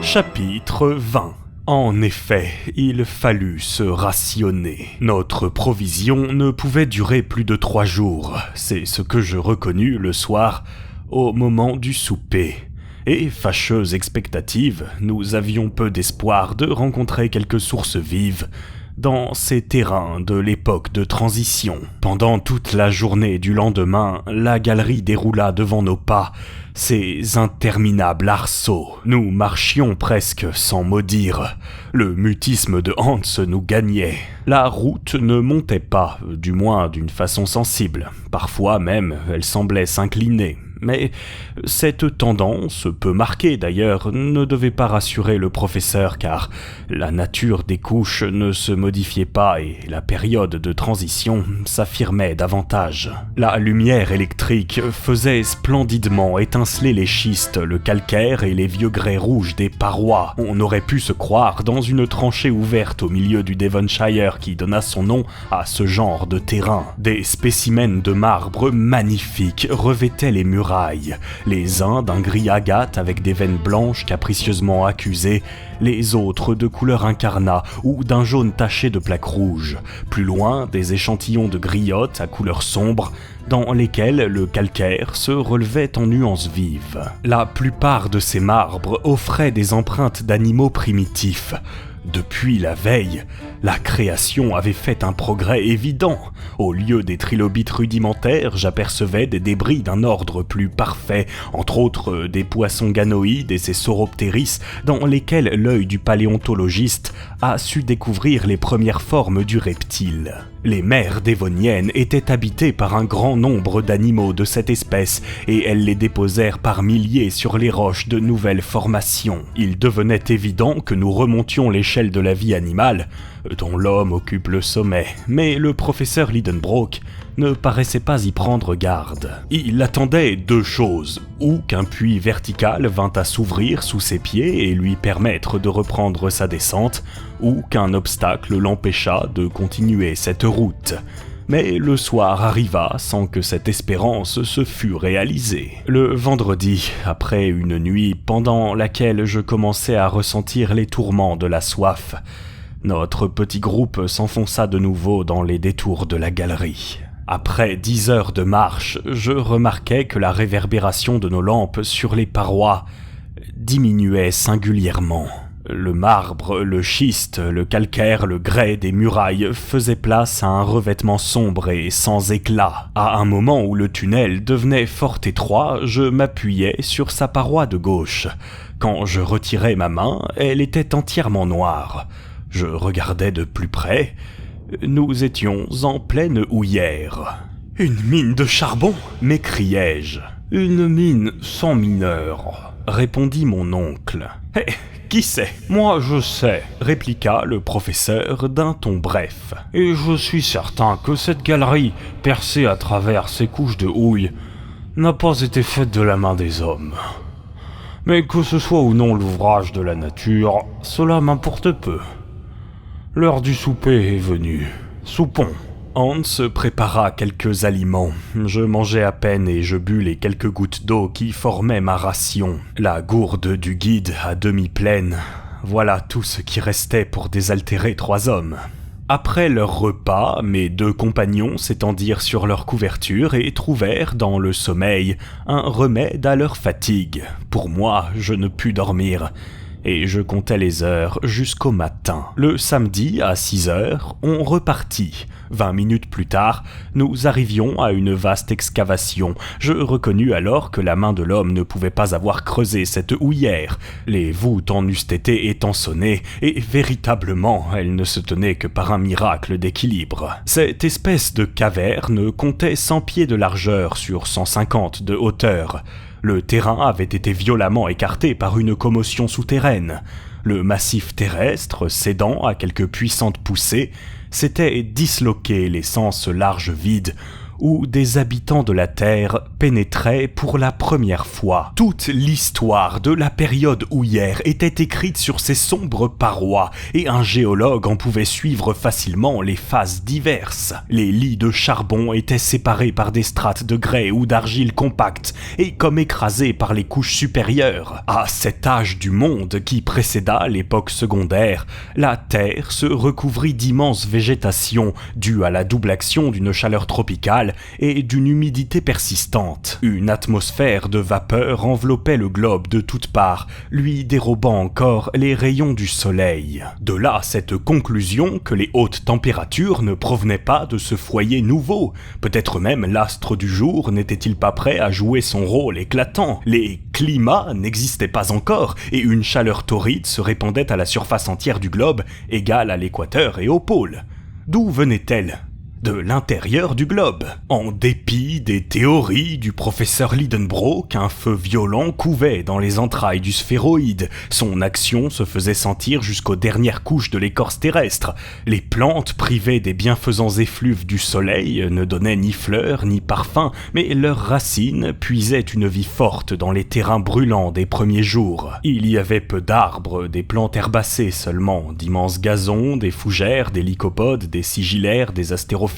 Chapitre 20. En effet, il fallut se rationner. Notre provision ne pouvait durer plus de 3 jours. C'est ce que je reconnus le soir, au moment du souper. Et, fâcheuse expectative, nous avions peu d'espoir de rencontrer quelques sources vives dans ces terrains de l'époque de transition. Pendant toute la journée du lendemain, la galerie déroula devant nos pas ces interminables arceaux. Nous marchions presque sans mot dire. Le mutisme de Hans nous gagnait. La route ne montait pas, du moins d'une façon sensible. Parfois même, elle semblait s'incliner. Mais cette tendance, peu marquée d'ailleurs, ne devait pas rassurer le professeur car la nature des couches ne se modifiait pas et la période de transition s'affirmait davantage. La lumière électrique faisait splendidement étinceler les schistes, le calcaire et les vieux grès rouges des parois. On aurait pu se croire dans une tranchée ouverte au milieu du Devonshire qui donna son nom à ce genre de terrain. Des spécimens de marbre magnifiques revêtaient les murailles, les uns d'un gris agate avec des veines blanches capricieusement accusées, les autres de couleur incarnat ou d'un jaune taché de plaques rouges. Plus loin, des échantillons de griottes à couleur sombre, dans lesquels le calcaire se relevait en nuances vives. La plupart de ces marbres offraient des empreintes d'animaux primitifs. Depuis la veille, la création avait fait un progrès évident. Au lieu des trilobites rudimentaires, j'apercevais des débris d'un ordre plus parfait, entre autres des poissons ganoïdes et ces sauroptéris dans lesquels l'œil du paléontologiste a su découvrir les premières formes du reptile. Les mers dévoniennes étaient habitées par un grand nombre d'animaux de cette espèce et elles les déposèrent par milliers sur les roches de nouvelles formations. Il devenait évident que nous remontions l'échelle de la vie animale, dont l'homme occupe le sommet, mais le professeur Lidenbrock ne paraissait pas y prendre garde. Il attendait 2 choses, ou qu'un puits vertical vînt à s'ouvrir sous ses pieds et lui permettre de reprendre sa descente, ou qu'un obstacle l'empêchât de continuer cette route. Mais le soir arriva sans que cette espérance se fût réalisée. Le vendredi, après une nuit pendant laquelle je commençais à ressentir les tourments de la soif, notre petit groupe s'enfonça de nouveau dans les détours de la galerie. Après 10 heures de marche, je remarquai que la réverbération de nos lampes sur les parois diminuait singulièrement. Le marbre, le schiste, le calcaire, le grès des murailles faisaient place à un revêtement sombre et sans éclat. À un moment où le tunnel devenait fort étroit, je m'appuyais sur sa paroi de gauche. Quand je retirai ma main, elle était entièrement noire. Je regardais de plus près. Nous étions en pleine houillère. « Une mine de charbon » m'écriai-je. « Une mine sans mineur » répondit mon oncle. « Eh, qui sait ? Moi je sais » répliqua le professeur d'un ton bref. « Et je suis certain que cette galerie, percée à travers ces couches de houille, n'a pas été faite de la main des hommes. Mais que ce soit ou non l'ouvrage de la nature, cela m'importe peu. L'heure du souper est venue. Soupons. » Hans prépara quelques aliments. Je mangeai à peine et je bus les quelques gouttes d'eau qui formaient ma ration. La gourde du guide à demi pleine. Voilà tout ce qui restait pour désaltérer 3 hommes. Après leur repas, mes 2 compagnons s'étendirent sur leur couverture et trouvèrent dans le sommeil un remède à leur fatigue. Pour moi, je ne pus dormir. Et je comptais les heures jusqu'au matin. Le samedi, à 6 heures, on repartit. 20 minutes plus tard, nous arrivions à une vaste excavation. Je reconnus alors que la main de l'homme ne pouvait pas avoir creusé cette houillère. Les voûtes en eussent été étançonnées, et véritablement, elles ne se tenaient que par un miracle d'équilibre. Cette espèce de caverne comptait 100 pieds de largeur sur 150 de hauteur. Le terrain avait été violemment écarté par une commotion souterraine. Le massif terrestre, cédant à quelques puissantes poussées, s'était disloqué, laissant ce large vide où des habitants de la Terre pénétraient pour la première fois. Toute l'histoire de la période houillère était écrite sur ces sombres parois et un géologue en pouvait suivre facilement les phases diverses. Les lits de charbon étaient séparés par des strates de grès ou d'argile compactes et comme écrasés par les couches supérieures. À cet âge du monde qui précéda l'époque secondaire, la Terre se recouvrit d'immenses végétations dues à la double action d'une chaleur tropicale et d'une humidité persistante. Une atmosphère de vapeur enveloppait le globe de toutes parts, lui dérobant encore les rayons du soleil. De là cette conclusion que les hautes températures ne provenaient pas de ce foyer nouveau. Peut-être même l'astre du jour n'était-il pas prêt à jouer son rôle éclatant. Les climats n'existaient pas encore et une chaleur torride se répandait à la surface entière du globe, égale à l'équateur et au pôle. D'où venait-elle ? De l'intérieur du globe. En dépit des théories du professeur Lidenbrock, un feu violent couvait dans les entrailles du sphéroïde. Son action se faisait sentir jusqu'aux dernières couches de l'écorce terrestre. Les plantes, privées des bienfaisants effluves du soleil, ne donnaient ni fleurs ni parfums, mais leurs racines puisaient une vie forte dans les terrains brûlants des premiers jours. Il y avait peu d'arbres, des plantes herbacées seulement, d'immenses gazons, des fougères, des lycopodes, des sigillaires, des astérophytes,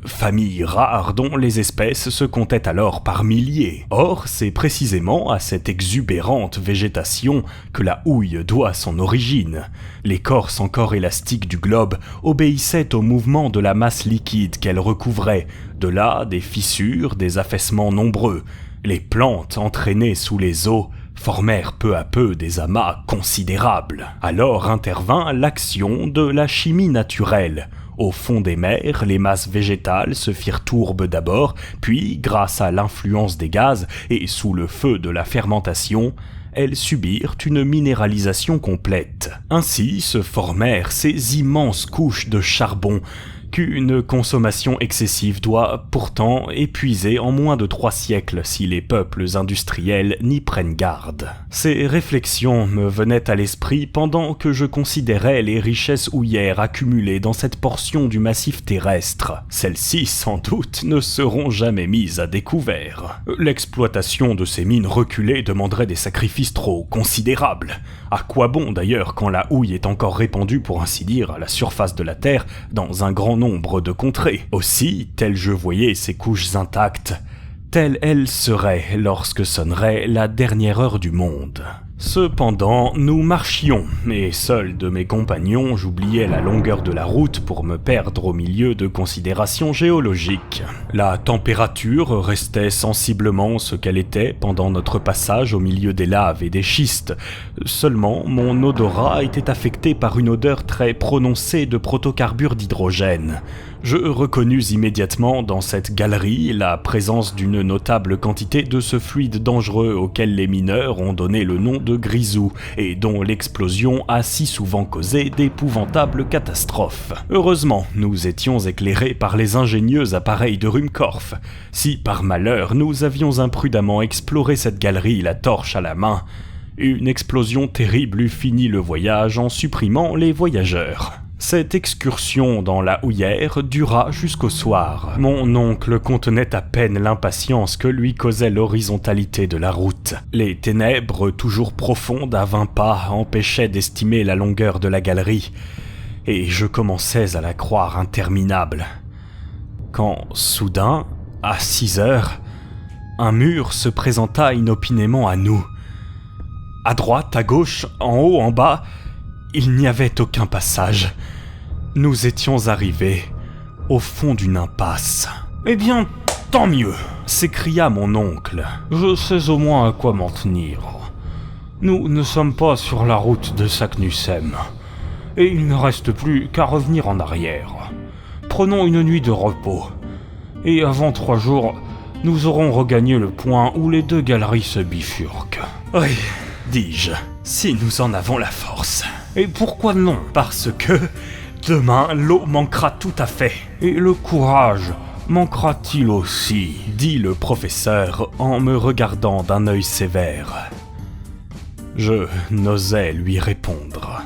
familles rares dont les espèces se comptaient alors par milliers. Or, c'est précisément à cette exubérante végétation que la houille doit son origine. L'écorce encore élastique du globe obéissait au mouvement de la masse liquide qu'elle recouvrait, de là des fissures, des affaissements nombreux. Les plantes entraînées sous les eaux formèrent peu à peu des amas considérables. Alors intervint l'action de la chimie naturelle. Au fond des mers, les masses végétales se firent tourbes d'abord, puis, grâce à l'influence des gaz et sous le feu de la fermentation, elles subirent une minéralisation complète. Ainsi se formèrent ces immenses couches de charbon qu'une consommation excessive doit pourtant épuiser en moins de 3 siècles si les peuples industriels n'y prennent garde. Ces réflexions me venaient à l'esprit pendant que je considérais les richesses houillères accumulées dans cette portion du massif terrestre. Celles-ci, sans doute, ne seront jamais mises à découvert. L'exploitation de ces mines reculées demanderait des sacrifices trop considérables. À quoi bon d'ailleurs quand la houille est encore répandue pour ainsi dire à la surface de la Terre dans un grand nombre de contrées. Aussi, tel je voyais ces couches intactes, telle elle serait lorsque sonnerait la dernière heure du monde. Cependant, nous marchions, et seul de mes compagnons, j'oubliais la longueur de la route pour me perdre au milieu de considérations géologiques. La température restait sensiblement ce qu'elle était pendant notre passage au milieu des laves et des schistes. Seulement, mon odorat était affecté par une odeur très prononcée de protocarbures d'hydrogène. Je reconnus immédiatement dans cette galerie la présence d'une notable quantité de ce fluide dangereux auquel les mineurs ont donné le nom de grisou et dont l'explosion a si souvent causé d'épouvantables catastrophes. Heureusement, nous étions éclairés par les ingénieux appareils de Ruhmkorff. Si par malheur nous avions imprudemment exploré cette galerie la torche à la main, une explosion terrible eût fini le voyage en supprimant les voyageurs. Cette excursion dans la houillère dura jusqu'au soir. Mon oncle contenait à peine l'impatience que lui causait l'horizontalité de la route. Les ténèbres, toujours profondes à 20 pas, empêchaient d'estimer la longueur de la galerie, et je commençais à la croire interminable. Quand, soudain, à 6 heures, un mur se présenta inopinément à nous. À droite, à gauche, en haut, en bas, il n'y avait aucun passage. Nous étions arrivés au fond d'une impasse. « Eh bien, tant mieux !» s'écria mon oncle. « Je sais au moins à quoi m'en tenir. Nous ne sommes pas sur la route de Saknussemm, et il ne reste plus qu'à revenir en arrière. Prenons une nuit de repos, et avant 3 jours, nous aurons regagné le point où les 2 galeries se bifurquent. » « Oui, dis-je, si nous en avons la force. Et pourquoi non ? Parce que demain, l'eau manquera tout à fait. Et le courage manquera-t-il aussi ? Dit le professeur en me regardant d'un œil sévère. Je n'osais lui répondre.